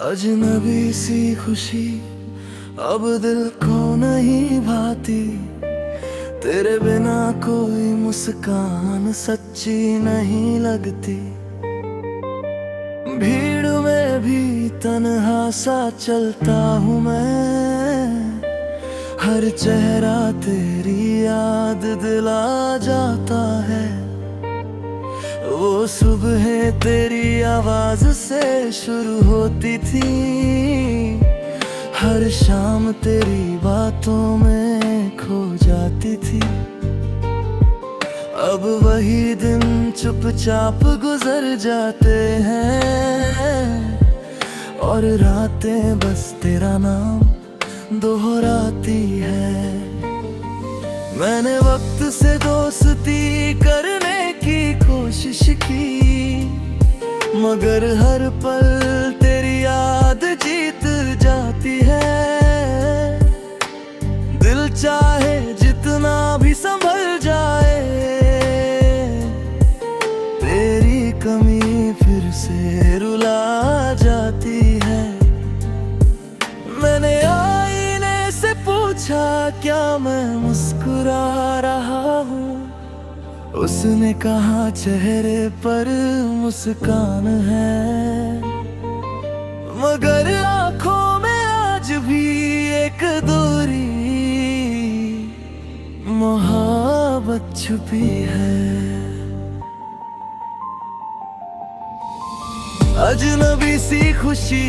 अजनबी सी खुशी अब दिल को नहीं भाती, तेरे बिना कोई मुस्कान सच्ची नहीं लगती। भीड़ में भी तन्हा सा चलता हूँ मैं, हर चेहरा तेरी याद दिला जाता है। वो सुबह तेरी आवाज से शुरू होती थी, हर शाम तेरी बातों में खो जाती थी। अब वही दिन चुपचाप गुजर जाते हैं, और रातें बस तेरा नाम दोहराती है। मैंने वक्त से दोस्ती करने की कोशिश की, मगर हर पल तेरी याद जीत जाती है। दिल चाहे जितना भी संभल जाए, तेरी कमी फिर से रुला जाती है। मैंने आईने से पूछा क्या मैं मुस्कुरा रहा हूँ, उसने कहा चेहरे पर मुस्कान है, मगर आँखों में आज भी एक दूरी मोहब्बत छुपी है। अजनबी सी खुशी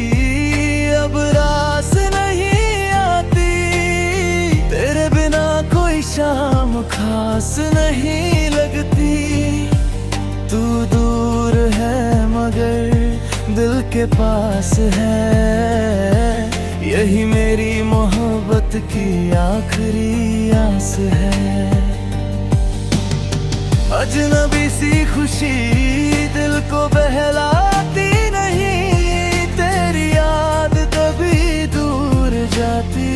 अब रास नहीं आती, तेरे बिना कोई शाम खास नहीं लगती। तू दूर है मगर दिल के पास है, यही मेरी मोहब्बत की आखिरी आस है। अजनबी सी खुशी दिल को बहलाती नहीं, तेरी याद कभी दूर जाती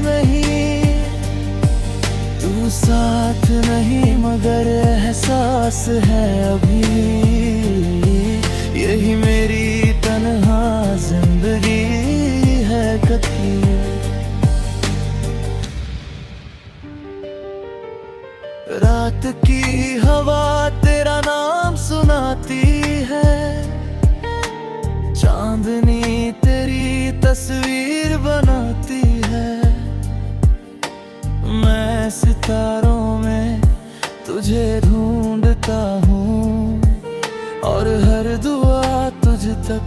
नहीं। तू साथ नहीं मगर एहसास है अभी, यही मेरी तन्हा जिंदगी है कभी। रात की हवा तेरा नाम सुनाती है, चांदनी तेरी तस्वीर बनाती है। मैं सितारों में तुझे ढूंढता हूँ, और हर दुआ तुझ तक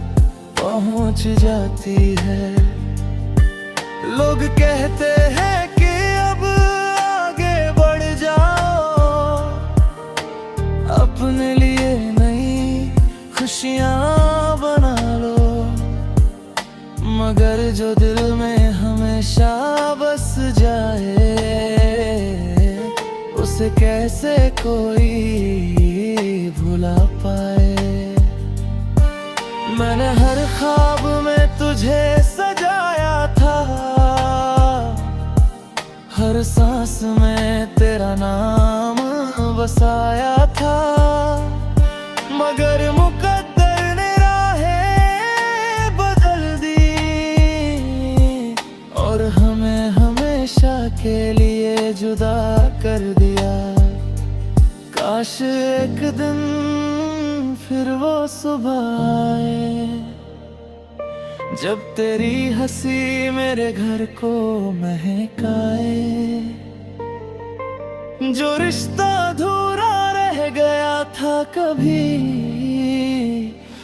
पहुँच जाती है। लोग कहते हैं कि अब आगे बढ़ जाओ, अपने लिए नई खुशियाँ बना लो, मगर जो दिल में हमेशा बस जाए, उसे कैसे कोई भुला पाए। मैंने हर ख्वाब में तुझे सजाया था, हर सांस में तेरा नाम बसाया था, मगर मुकद्दर ने राहें बदल दी, और हमें हमेशा के लिए जुदा कर दिया। काश एक दिन फिर वो सुबह आए, जब तेरी हंसी मेरे घर को महकाए। जो रिश्ता अधूरा रह गया था कभी,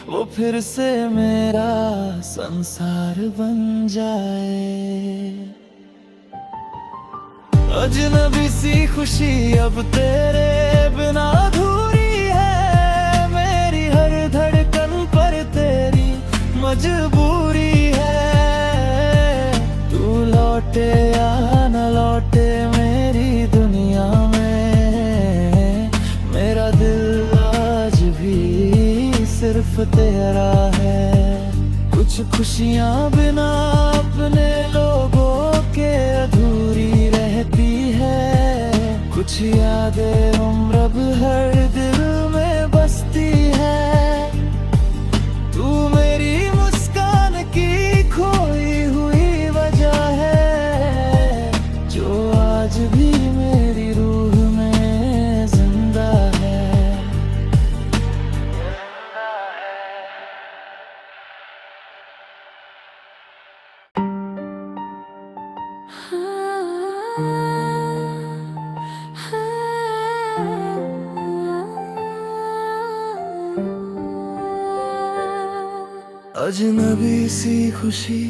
वो फिर से मेरा संसार बन जाए। अजनबी सी खुशी अब तेरे बिना अधूरी है, मेरी हर धड़कन पर तेरी मजबूरी है। तू लौटे या न लौटे मेरी दुनिया में, मेरा दिल आज भी सिर्फ तेरा है। कुछ खुशियाँ बिना अपने लोगों के अधूरी रहती अजनबी सी खुशी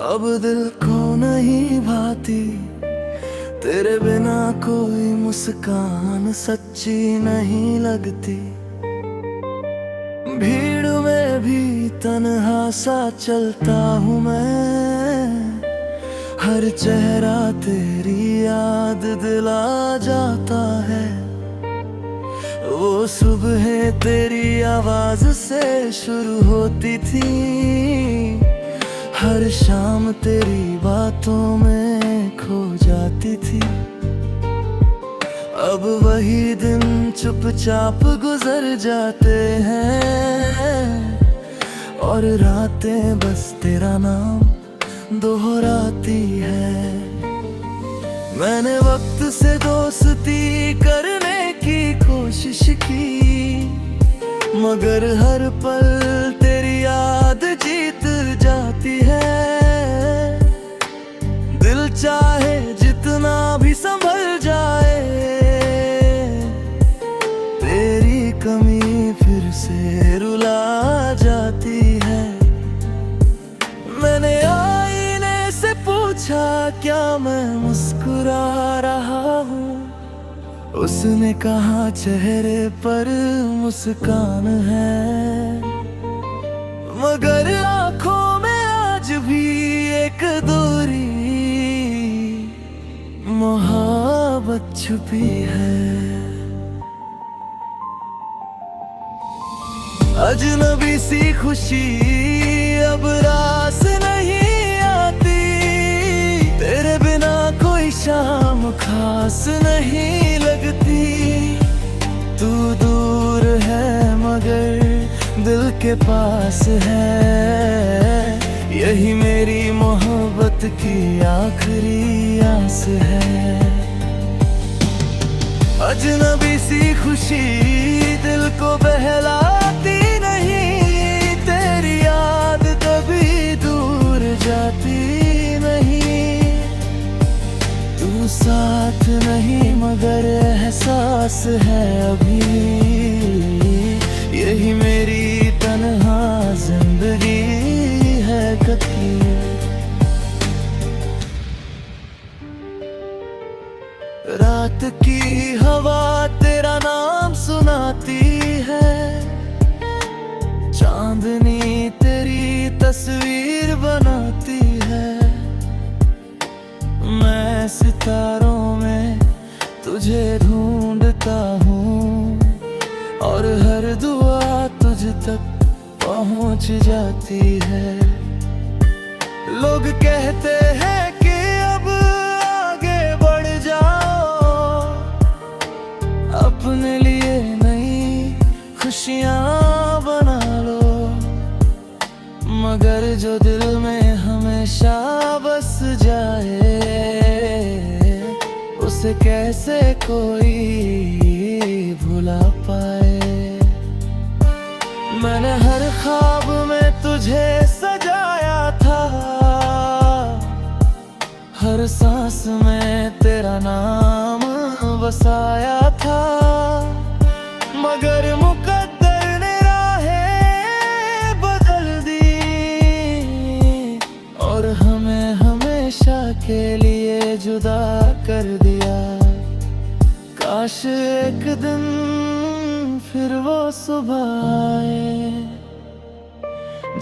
अब दिल को नहीं भाती, तेरे बिना कोई मुस्कान सच्ची नहीं लगती। भीड़ में भी तन्हा सा चलता हूँ मैं, हर चेहरा तेरी याद दिला जाता है। वो सुबह तेरी आवाज से शुरू होती थी, हर शाम तेरी बातों में खो जाती थी। अब वही दिन चुपचाप गुजर जाते हैं, और रातें बस तेरा नाम दोहराती है। मैंने वक्त से दोस्ती करने की कोशिश की, मगर हर पल तेरी याद जीत जाती है। दिल चाहे जितना भी संभल जाए, तेरी कमी फिर से रुला जाती है। मैंने आईने से पूछा क्या मैं मुस्कुरा रहा हूँ, उसने कहा चेहरे पर मुस्कान है, मगर आँखों में आज भी एक दूरी मोहब्बत छुपी है। अजनबी सी खुशी अब रास नहीं आती, तेरे बिना कोई शाम खास नहीं लगती। तू दूर है मगर दिल के पास है, यही मेरी मोहब्बत की आखिरी आस है। अजनबी सी खुशी दिल को बहलाती नहीं, तेरी याद कभी दूर जाती नहीं। तू साथ नहीं मगर एहसास है अभी, यही मेरी तन्हा जिंदगी है कभी। रात की हवा तेरा नाम सुनाती है, चांदनी तेरी तस्वीर बनाती है। मैं सितारों में तुझे ढूंढता हूँ, और हर दुआ तुझ तक पहुँच जाती है। लोग कहते हैं कि अब आगे बढ़ जाओ, अपने लिए नई खुशियाँ बना लो, मगर जो दिल में हमेशा बस जाए, उसे कैसे कोई भुला पाए। मैंने हर ख्वाब में तुझे सजाया था, हर सांस में तेरा नाम बसाया था, मगर मुकद्दर ने राहें बदल दी, और हमें हमेशा के लिए जुदा कर दिया। काश एक दिन फिर वो सुबह आए,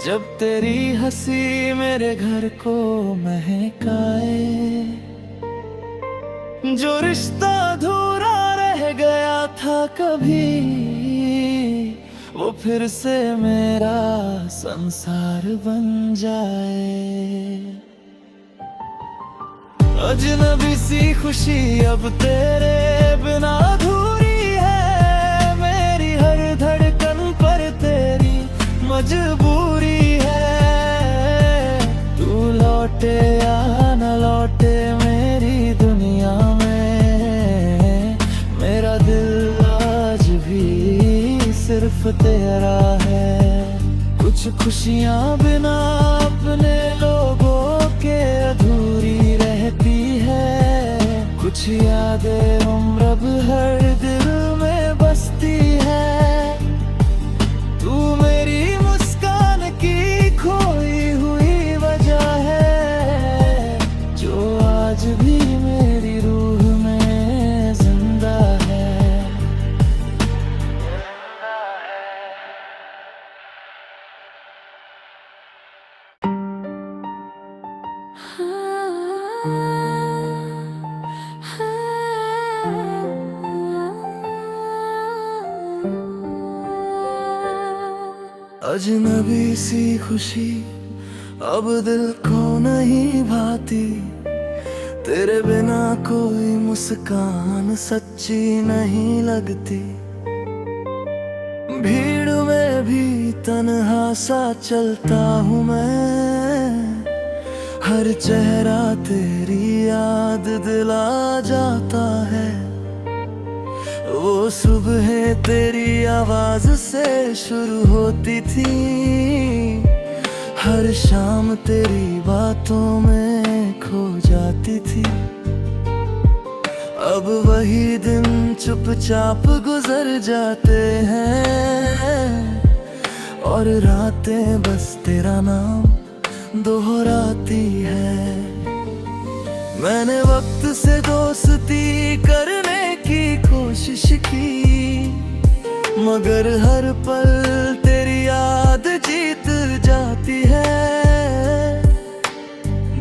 जब तेरी हंसी मेरे घर को महकाए। जो रिश्ता अधूरा रह गया था कभी, वो फिर से मेरा संसार बन जाए। अजनबी सी खुशी अब तेरे बिना अधूरी है, मेरी हर धड़कन पर तेरी मजबूरी है। तू लौटे या न लौटे मेरी दुनिया में, मेरा दिल आज भी सिर्फ तेरा है। कुछ खुशियाँ बिना अपने लोगों के अधूरी रह कुछ यादें उम्र भर दिल में बसती है। तू मेरी मुस्कान की खोई हुई वजह है, जो आज भी मेरी रूह में जिंदा है। अजनबी सी खुशी अब दिल को नहीं भाती, तेरे बिना कोई मुस्कान सच्ची नहीं लगती। भीड़ में भी तन्हा सा चलता हूँ मैं, हर चेहरा तेरी याद दिला जाता है। वो सुबह तेरी आवाज से शुरू होती थी, हर शाम तेरी बातों में खो जाती थी। अब वही दिन चुपचाप गुजर जाते हैं, और रातें बस तेरा नाम दोहराती है। मैंने वक्त से दोस्ती करने की कोशिश की, मगर हर पल तेरी याद जीत जाती है।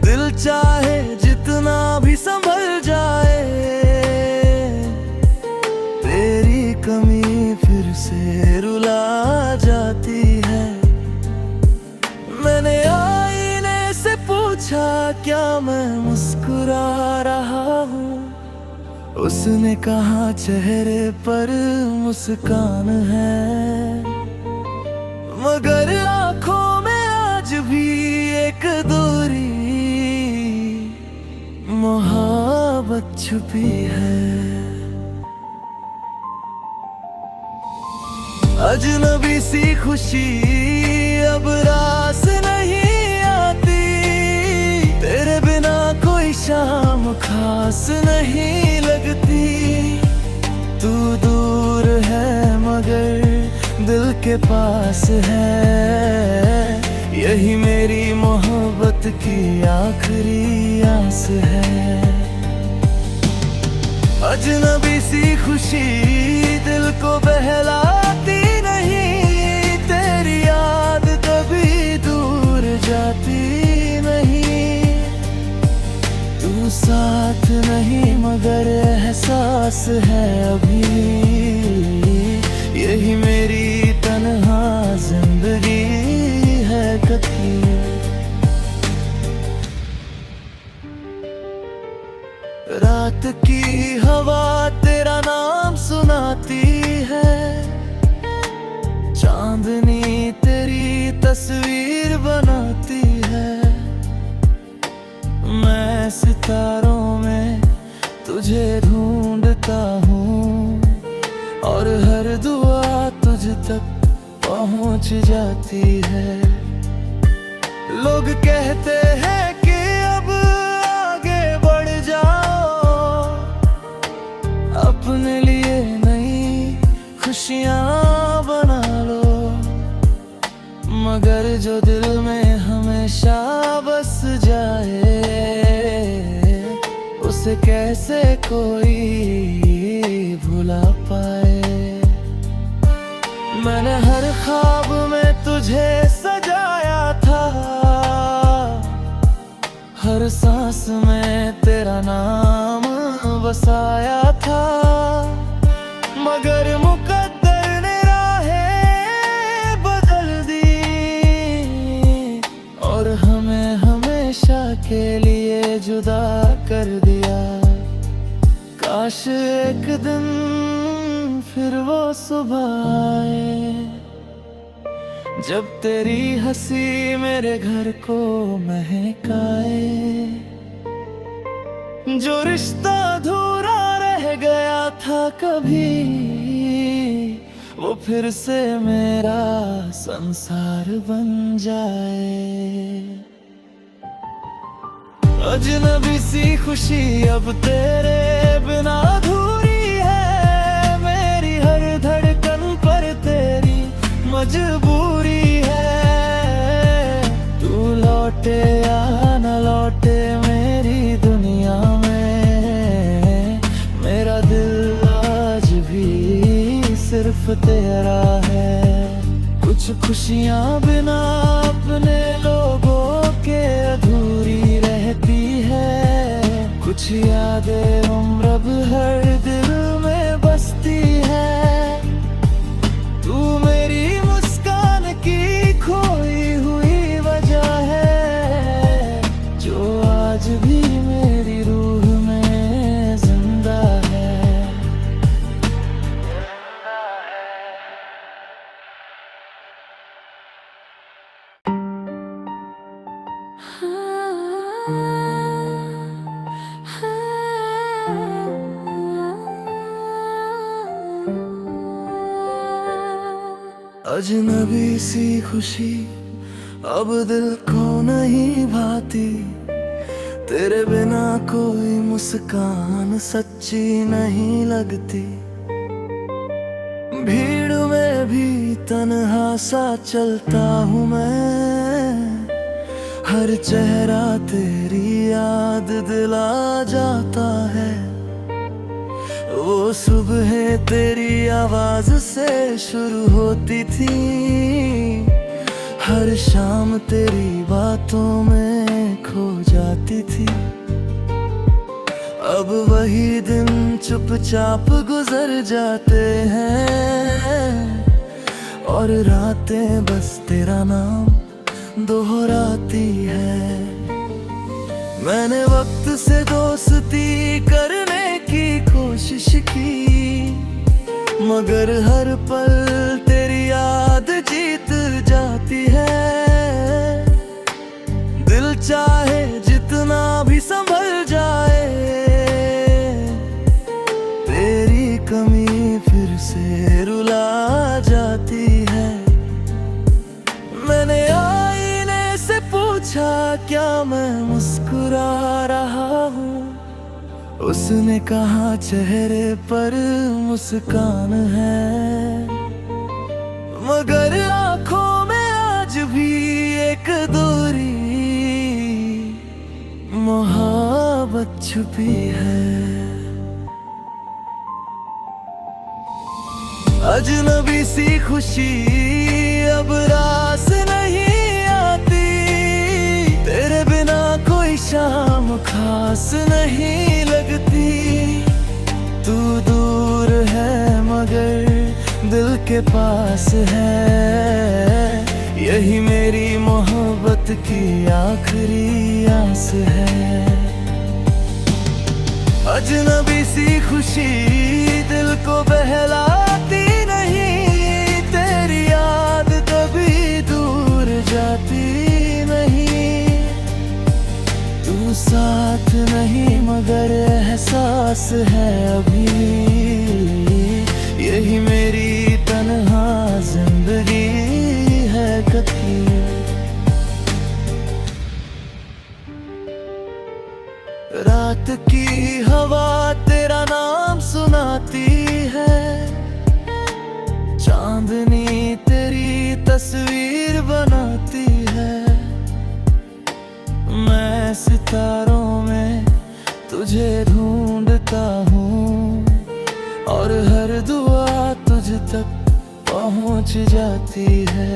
दिल चाहे जितना भी संभल जाए, तेरी कमी फिर से रुला जाती है। मैंने आईने से पूछा क्या मैं मुस्कुरा रहा हूँ, उसने कहा चेहरे पर मुस्कान है, मगर आँखों में आज भी एक दूरी मोहब्बत छुपी है। अजनबी सी खुशी अब रास नहीं आती, तेरे बिना कोई शाम खास नहीं लगती। तू दूर है मगर दिल के पास है, यही मेरी मोहब्बत की आखिरी आस है। अजनबी सी खुशी दिल को बहलाती नहीं, तेरी याद कभी दूर जाती नहीं। तू साथ नहीं मगर एहसास है अभी, यही मेरी तन्हा जिंदगी है कभी। रात की हवा तेरा नाम सुनाती है, चांदनी तेरी तस्वीर बनाती है। मैं सितारों में तुझे ढूंढता हूँ, और हर दुआ तुझ तक पहुँच जाती है। लोग कहते हैं कि अब आगे बढ़ जाओ, अपने लिए नई खुशियाँ बना लो, मगर जो दिल में हमेशा बस जाए, उसे कैसे कोई भुला पाए। मैंने हर ख्वाब में तुझे सजाया था, हर सांस में तेरा नाम बसाया था, मगर मुकद्दर ने राहें बदल दी, और हमें हमेशा के लिए जुदा कर दिया। काश एक दिन फिर वो सुबह आए, जब तेरी हंसी मेरे घर को महकाए। जो रिश्ता अधूरा रह गया था कभी, वो फिर से मेरा संसार बन जाए। अजनबी सी खुशी अब तेरे बिना अधूरी है। मेरी हर धड़कन पर तेरी मजबूरी है। तू लौटे या न लौटे मेरी दुनिया में, मेरा दिल आज भी सिर्फ तेरा है। कुछ खुशियाँ बिना अपने लोगों के अधूरी रहती है। कुछ यादें उम्र भर दिल में बसती है। तू मेरी मुस्कान की खोई हुई वजह है, जो आज भी मेरी रूह में जिंदा है। अजनबी सी खुशी अब दिल को नहीं भाती। तेरे बिना कोई मुस्कान सच्ची नहीं लगती। भीड़ में भी तन्हा सा चलता हूँ मैं। हर चेहरा तेरी याद दिला जाता है। वो सुबह तेरी आवाज से शुरू होती थी। हर शाम तेरी बातों में खो जाती थी। अब वही दिन चुपचाप गुजर जाते हैं, और रातें बस तेरा नाम दोहराती है। मैंने वक्त से दोस्ती करने की कोशिश की, मगर हर पल तेरी याद जीत जाती है। दिल चाहे जितना भी संभल जाए, तेरी कमी फिर से रुला जाती है। मैंने आईने से पूछा क्या मैं मुस्कुरा रहा हूँ। उसने कहा चेहरे पर मुस्कान है, मगर आँखों में आज भी एक दूरी मोहब्बत छुपी है। अजनबी सी खुशी अब रास नहीं आती। तेरे बिना कोई शाम खास नहीं लगती। तू दूर है मगर दिल के पास है। यही मेरी मोहब्बत की आखिरी आस है। अजनबी सी खुशी दिल को बहलाती नहीं। तेरी याद कभी दूर जाती नहीं। तू साथ नहीं मगर एहसास है अभी। यही मेरी तन्हा जिंदगी है कभी। रात की हवा तेरा नाम सुनाती है। चांदनी तेरी तस्वीर बनाती है। मैं सितारों में तुझे ढूंढता हूँ, और हर दुआ तुझ तक पहुँच जाती है।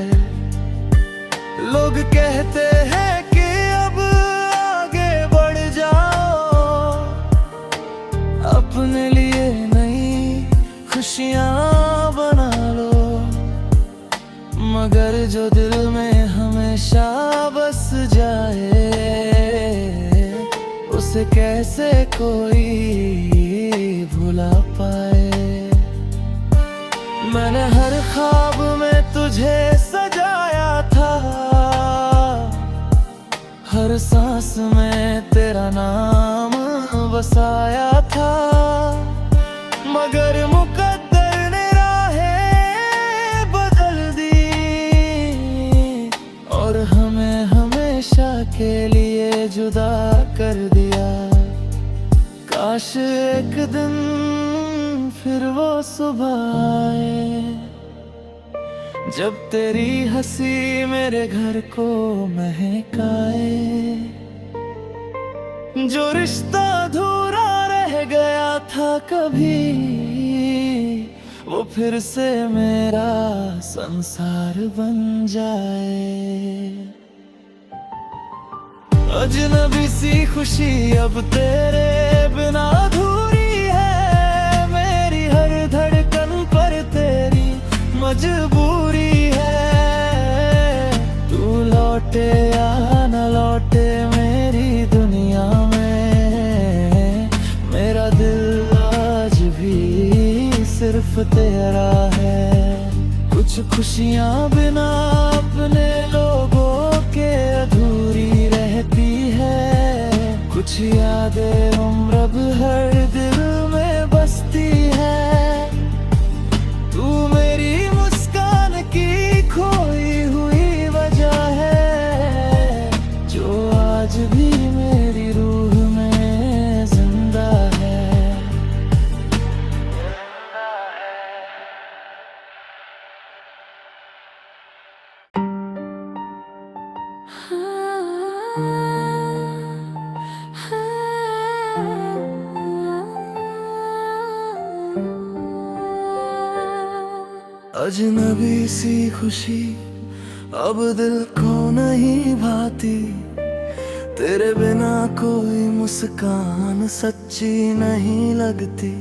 लोग कहते हैं कि अब आगे बढ़ जाओ, अपने लिए नई खुशियाँ बना लो। मगर जो दिल में हमेशा बस जाए, उसे कैसे कोई भुला पाए। मैंने हर ख्वाब में तुझे सजाया था। हर सांस में तेरा नाम बसाया था। मगर मुकद्दर ने राहें बदल दी, और हमें हमेशा के लिए जुदा कर दिया। काश एक दिन फिर वो सुबह आए, जब तेरी हंसी मेरे घर को महकाए। जो रिश्ता अधूरा रह गया था कभी, वो फिर से मेरा संसार बन जाए। अजनबी सी खुशी अब तेरे बिना अधूरी है। मेरी हर धड़कन पर तेरी मजबूरी है। तू लौटे या न लौटे मेरी दुनिया में, मेरा दिल आज भी सिर्फ तेरा है। कुछ खुशियाँ बिना अपने लोगों के अधूरी रहती है। कुछ यादें उम्र हर दिल में बसती है। तू मेरी मुस्कान की खोई हुई वजह है, जो आज भी मेरी रूह में जिंदा है। अजनबी सी खुशी अब दिल को नहीं भाती। तेरे बिना कोई मुस्कान सच्ची नहीं लगती।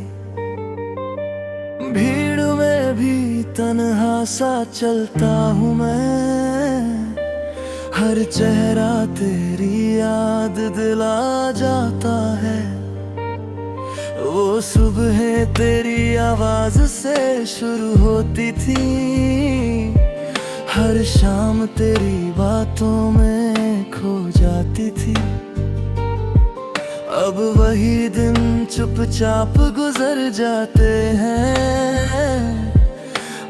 भीड़ में भी तन्हा सा चलता हूँ मैं, हर चेहरा तेरी याद दिला जाता है। वो सुबह तेरी आवाज से शुरू होती थी, हर शाम तेरी बातों में खो जाती थी। अब वही दिन चुपचाप गुजर जाते हैं,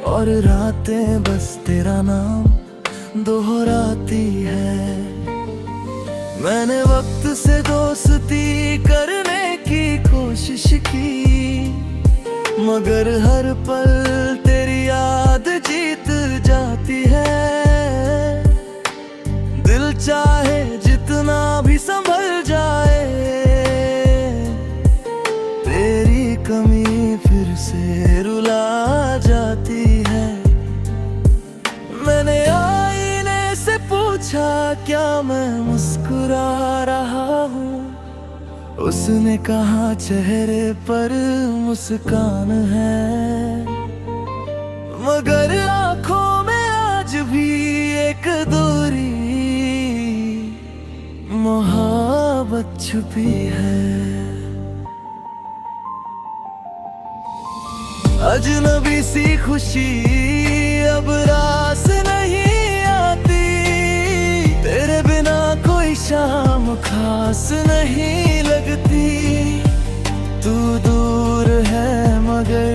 और रातें बस तेरा नाम दोहराती है। मैंने वक्त से दोस्ती करने की कोशिश की, मगर हर पल तेरी याद जीत जाती है। दिल चाहे जितना भी संभल जाए, तेरी कमी फिर से रुला जाती है। मैंने आईने से पूछा क्या मैं मुस्कुरा रहा हूँ, उसने कहा चेहरे पर मुस्कान है, मगर आंखों में आज भी एक दूरी मोहब्बत छुपी है। अजनबी सी खुशी अब रास नहीं आती। तेरे बिना कोई शाम खास नहीं लगती। तू दूर है मगर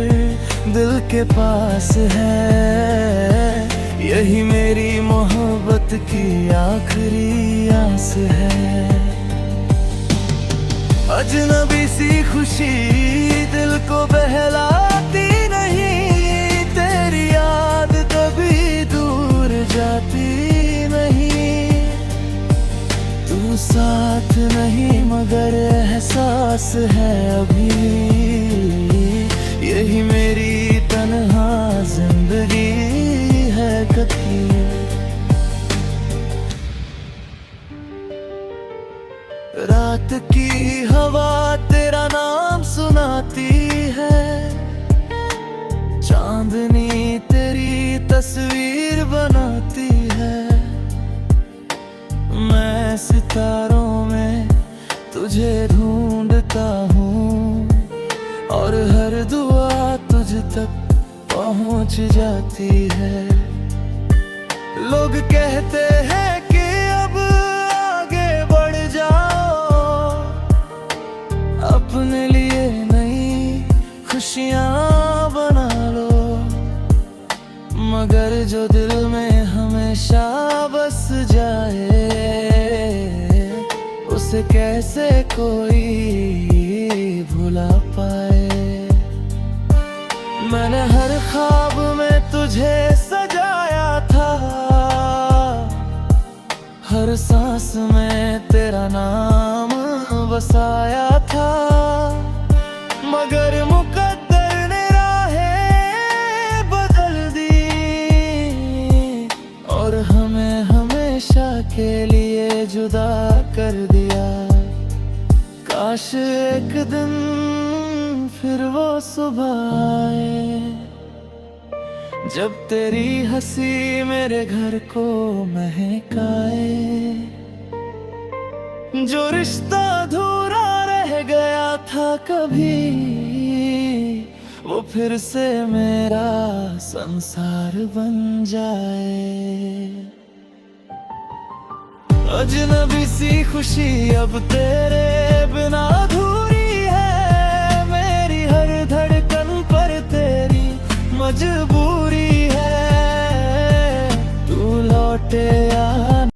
दिल के पास है, यही मेरी मोहब्बत की आखिरी आस है। अजनबी सी खुशी दिल को बहलाती नहीं। तेरी याद कभी दूर जाती नहीं। तू साथ नहीं मगर एहसास है अभी, यही मेरी तन्हा जिंदगी है कभी। रात की हवा तेरा नाम सुनाती है, चांदनी तेरी तस्वीर बनाती है। मैं सितारों में तुझे ढूंढता हूँ, और हर दुआ तुझ तक पहुँच जाती है। लोग कहते हैं कि अब आगे बढ़ जाओ, अपने लिए नई खुशियाँ बना लो, मगर जो दिल में हमेशा बस जाए, उस जिसे कैसे कोई भुला पाए। मैंने हर ख्वाब में तुझे सजाया था, हर सांस में तेरा नाम बसाया था, मगर मुकद्दर ने राहें बदल दी और हमें हमेशा के लिए जुदा कर दिया। काश एक दिन फिर वो सुबह आए, जब तेरी हंसी मेरे घर को महकाए। जो रिश्ता अधूरा रह गया था कभी, वो फिर से मेरा संसार बन जाए। अजनबी सी खुशी अब तेरे बिना